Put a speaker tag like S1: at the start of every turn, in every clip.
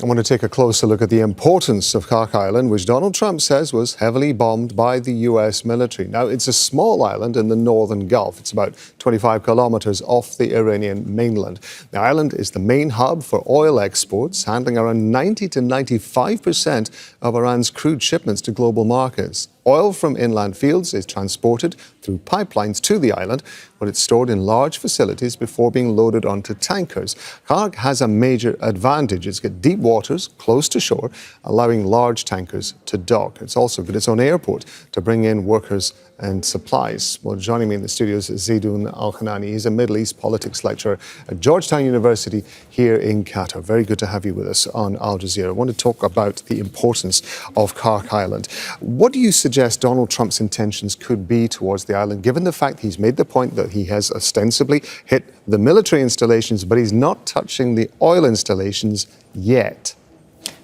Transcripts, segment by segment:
S1: I want to take a closer look at the importance of Kharg Island, which Donald Trump says was heavily bombed by the U.S. military. Now, it's a small island in the northern Gulf. It's about 25 kilometers off the Iranian mainland. The island is the main hub for oil exports, handling around 90 to 95% of Iran's crude shipments to global markets. Oil from inland fields is transported through pipelines to the island, where it's stored in large facilities before being loaded onto tankers. Kharg has a major advantage. It's got deep waters close to shore, allowing large tankers to dock. It's also got its own airport to bring in workers and supplies. Well, joining me in the studio is Zeidon Alkinani. He's a Middle East politics lecturer at Georgetown University here in Qatar. Very good to have you with us on Al Jazeera. I want to talk about the importance of Kharg Island. What do you suggest Donald Trump's intentions could be towards the island, given the fact he's made the point that he has ostensibly hit the military installations, but he's not touching the oil installations yet?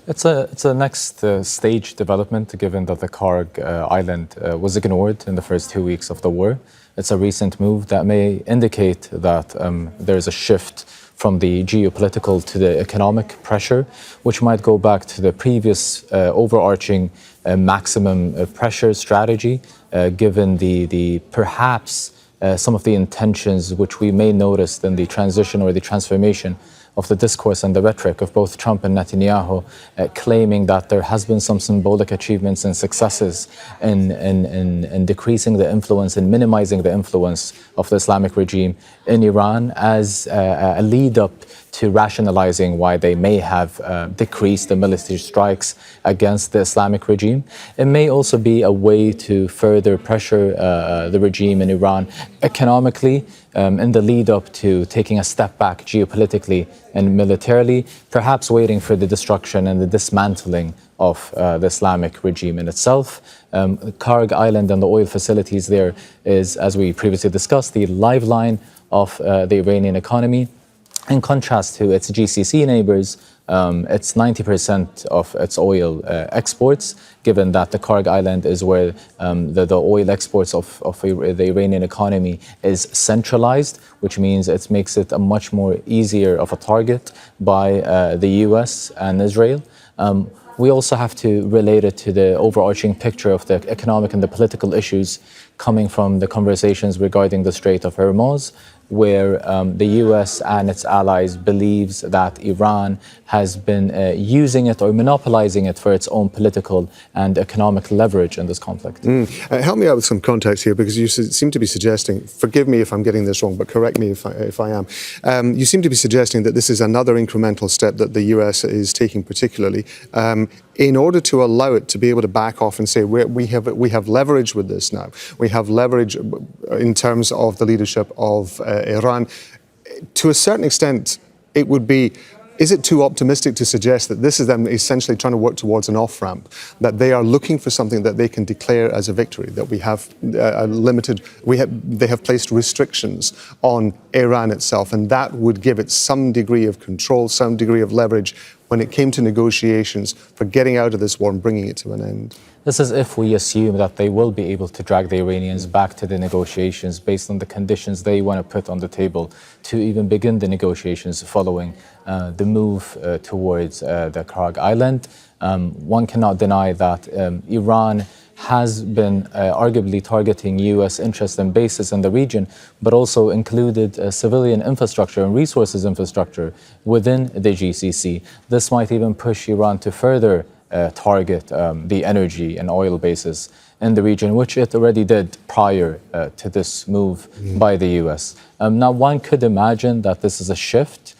S2: It's a next stage development, given that the Kharg island was ignored in the first 2 weeks of the war. It's a recent move that may indicate that there's a shift from the geopolitical to the economic pressure, which might go back to the previous overarching maximum pressure strategy, given the perhaps some of the intentions which we may notice in the transition or the transformation of the discourse and the rhetoric of both Trump and Netanyahu, claiming that there has been some symbolic achievements and successes in decreasing the influence and minimizing the influence of the Islamic regime in Iran as a lead up to rationalizing why they may have decreased the military strikes against the Islamic regime. It may also be a way to further pressure the regime in Iran economically in the lead up to taking a step back geopolitically and militarily, perhaps waiting for the destruction and the dismantling of the Islamic regime in itself. Kharg Island and the oil facilities there is, as we previously discussed, the lifeline of the Iranian economy. In contrast to its GCC neighbors, it's 90% of its oil exports, given that the Kharg Island is where the oil exports of the Iranian economy is centralized, which means it makes it a much more easier of a target by the US and Israel. We also have to relate it to the overarching picture of the economic and the political issues coming from the conversations regarding the Strait of Hormuz, where the US and its allies believes that Iran has been using it or monopolizing it for its own political and economic leverage in this conflict.
S1: Help me out with some context here, because you seem to be suggesting, forgive me if I'm getting this wrong, but correct me if I am. You seem to be suggesting that this is another incremental step that the US is taking particularly in order to allow it to be able to back off and say we have leverage with this now. We have leverage in terms of the leadership of Iran. To a certain extent, it would be, is it too optimistic to suggest that this is them essentially trying to work towards an off-ramp, that they are looking for something that they can declare as a victory, that we have they have placed restrictions on Iran itself, and that would give it some degree of control, some degree of leverage when it came to negotiations for getting out of this war and bringing it to an end?
S2: This is if we assume that they will be able to drag the Iranians back to the negotiations based on the conditions they want to put on the table to even begin the negotiations following the move towards the Kharg Island. One cannot deny that Iran has been arguably targeting US interests and bases in the region, but also included civilian infrastructure and resources infrastructure within the GCC. This might even push Iran to further target the energy and oil bases in the region, which it already did prior to this move by the US. Now, one could imagine that this is a shift.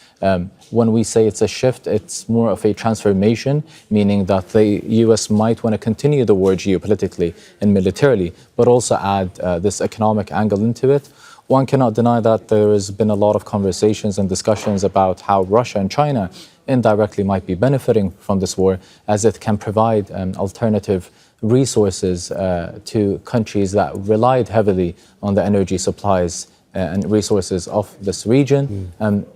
S2: When we say it's a shift, it's more of a transformation, meaning that the US might want to continue the war geopolitically and militarily, but also add this economic angle into it. One cannot deny that there has been a lot of conversations and discussions about how Russia and China indirectly might be benefiting from this war, as it can provide alternative resources to countries that relied heavily on the energy supplies and resources of this region.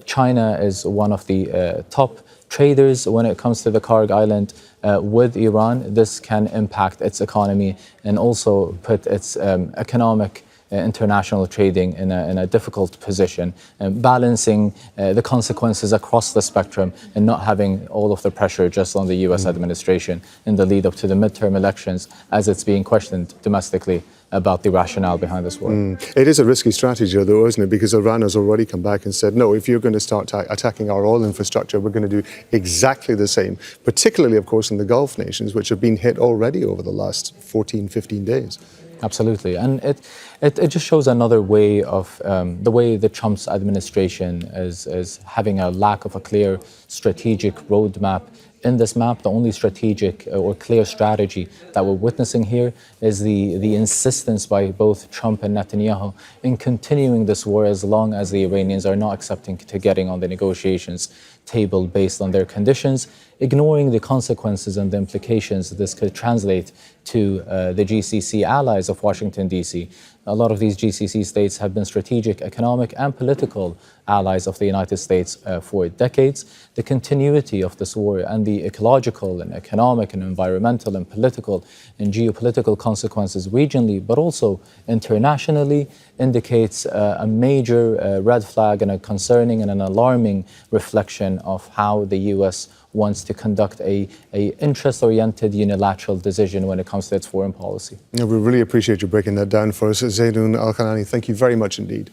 S2: China is one of the top traders when it comes to the Kharg Island with Iran. This can impact its economy and also put its economic international trading in a difficult position, balancing the consequences across the spectrum and not having all of the pressure just on the US administration in the lead up to the midterm elections as it's being questioned domestically about the rationale behind this war.
S1: It is a risky strategy, though, isn't it? Because Iran has already come back and said, no, if you're going to start attacking our oil infrastructure, we're going to do exactly the same, particularly, of course, in the Gulf nations, which have been hit already over the last 14, 15 days.
S2: Absolutely. And it just shows another way of the way the Trump's administration is having a lack of a clear strategic roadmap. In this map, the only strategic or clear strategy that we're witnessing here is the insistence by both Trump and Netanyahu in continuing this war as long as the Iranians are not accepting to getting on the negotiations table based on their conditions, ignoring the consequences and the implications this could translate to the GCC allies of Washington, D.C. A lot of these GCC states have been strategic, economic, and political allies of the United States for decades. The continuity of this war and the ecological and economic and environmental and political and geopolitical consequences regionally, but also internationally, indicates a major red flag and a concerning and an alarming reflection of how the U.S. wants to conduct a interest-oriented unilateral decision when it comes to its foreign policy.
S1: Yeah, we really appreciate you breaking that down for us. Zeidon Alkinani, thank you very much indeed.